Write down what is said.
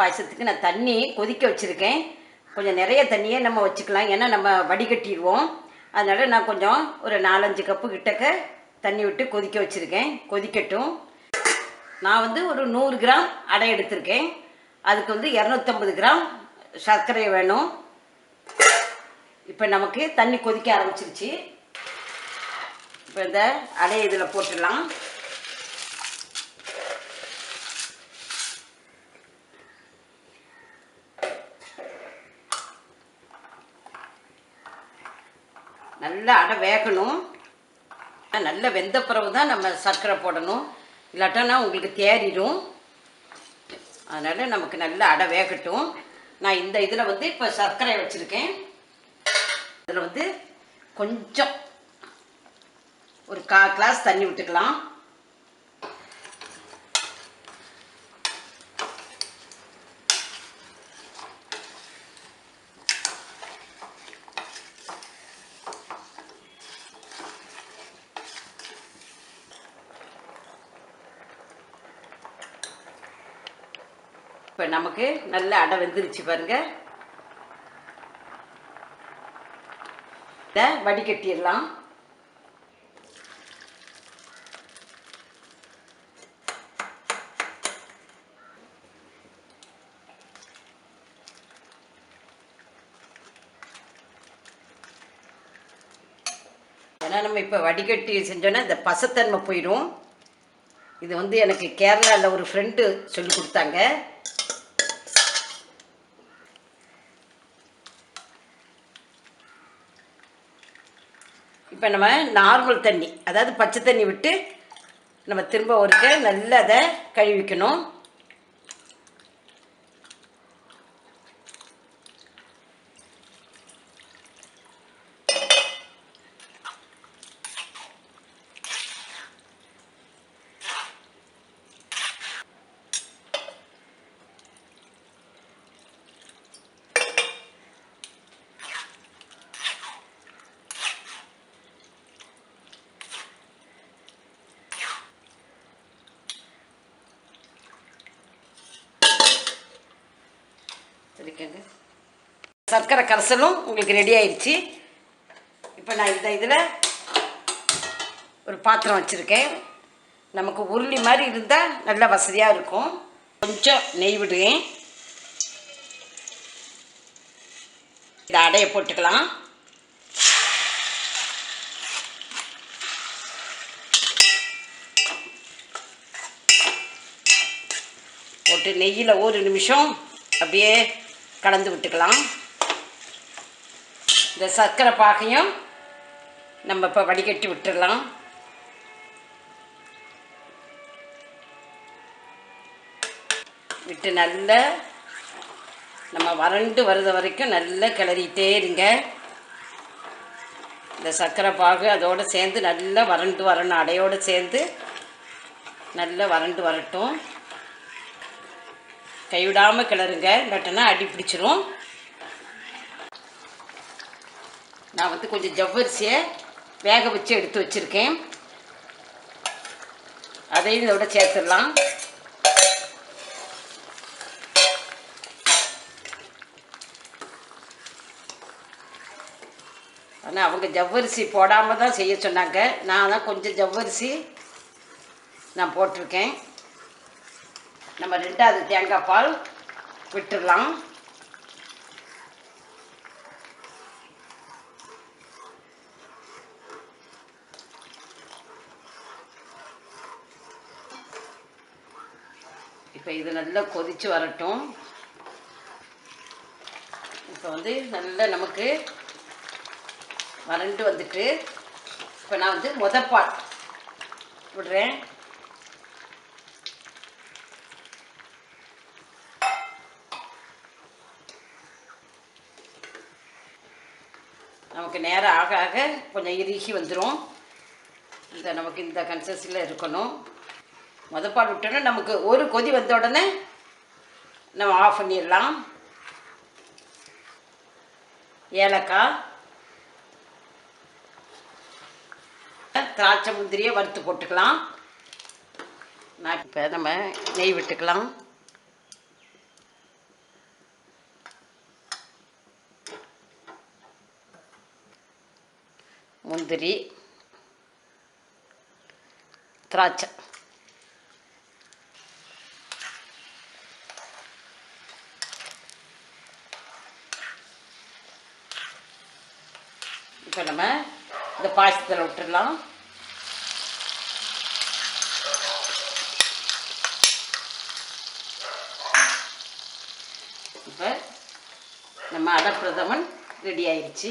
பாயசத்துக்கு நான் தண்ணி கொதிக்க வச்சுருக்கேன். கொஞ்சம் நிறைய தண்ணியே நம்ம வச்சுக்கலாம், ஏன்னா நம்ம வடிகட்டிடுவோம். அதனால் நான் கொஞ்சம் ஒரு 4-5 கப்பு கிட்டக்க தண்ணி விட்டு கொதிக்க வச்சுருக்கேன். கொதிக்கட்டும். நான் வந்து ஒரு 100 கிராம் அடை எடுத்திருக்கேன். அதுக்கு வந்து 250 கிராம் சர்க்கரை வேணும். இப்போ நமக்கு தண்ணி கொதிக்க ஆரம்பிச்சிருச்சு. இப்போ இந்த அடையை இதில் போட்டுடலாம். நல்லா அடை வேகணும். நல்லா வெந்த பிறகு தான் நம்ம சர்க்கரை போடணும், இல்லாட்டோன்னா உங்களுக்கு தேறிடும். அதனால் நமக்கு நல்லா அடை வேகட்டும். நான் இந்த இதில் வந்து இப்போ சர்க்கரை வச்சுருக்கேன். இதில் வந்து கொஞ்சம் ஒரு 1/4 கிளாஸ் தண்ணி விட்டுக்கலாம். இப்போ நமக்கு நல்ல அடை வெந்துருச்சு பாருங்கள். இதை வடிகட்டிடலாம். ஏன்னா நம்ம இப்போ வடிகட்டி செஞ்சோன்னா இந்த பசத்தன்மை போயிடும். இது வந்து எனக்கு கேரளாவில் ஒரு ஃப்ரெண்டு சொல்லி கொடுத்தாங்க. இப்போ நம்ம நார்மல் தண்ணி, அதாவது பச்சை தண்ணி விட்டு நம்ம திரும்ப ஒருக்க நல்லா அதை கழுவிக்கணும். சரிக்கங்க, சர்க்கரை கரைசலும் உங்களுக்கு ரெடி ஆயிடுச்சு. இப்போ நான் இந்த இதில் ஒரு பாத்திரம் வச்சுருக்கேன். நமக்கு உருளி மாதிரி இருந்தால் நல்ல வசதியாக இருக்கும். கொஞ்சம் நெய் விடுவேன். இந்த அடையை போட்டுக்கலாம். போட்டு நெய்யில் 1 நிமிஷம் அப்படியே கலந்து விட்டுக்கலாம். இந்த சர்க்கரை பாகையும் நம்ம இப்போ வடிகட்டி விட்டுடலாம். விட்டு நல்லா நம்ம வறண்டு வருது வரைக்கும் நல்லா கிளறிட்டே இருங்க. இந்த சர்க்கரை பாகு அதோடு சேர்ந்து நல்லா வறண்டு வரணும். அடையோடு சேர்ந்து நல்லா வறண்டு வரட்டும். கைவிடாமல் கிளறுங்க, இல்லாட்டனா அடி பிடிச்சிரும். நான் வந்து கொஞ்சம் ஜவ்வரிசியை வேக வச்சு எடுத்து வச்சுருக்கேன். அதையும் இதோட சேர்த்துடலாம். ஆனால் அவங்க ஜவ்வரிசி போடாமல் தான் செய்ய சொன்னாங்க. நான் தான் கொஞ்சம் ஜவ்வரிசி நான் போட்டிருக்கேன். நம்ம 2வது தேங்காய் பால் விட்டுடலாம். இப்போ இது நல்லா கொதித்து வரட்டும். இப்போ வந்து நல்லா நமக்கு வறண்டு வந்துட்டு, இப்போ நான் வந்து முதப்பால் விடுறேன். நமக்கு நேரம் ஆக ஆக கொஞ்சம் இறுகி வந்துடும். நமக்கு இந்த கன்சிஸ்டன்சியில் இருக்கணும். முதப்பால் விட்டோன்னா நமக்கு ஒரு கொதி வந்த உடனே நம்ம ஆஃப் பண்ணிடலாம். ஏலக்காய், திராட்சை முந்திரியை வறுத்து போட்டுக்கலாம். நான் இப்போ நம்ம நெய் விட்டுக்கலாம். முந்திரி, திராட்சை. இப்போ நம்ம இந்த பாயசத்தில் விட்டுடலாம். இப்போ நம்ம அடை பிரதமன் ரெடி ஆயிடுச்சு.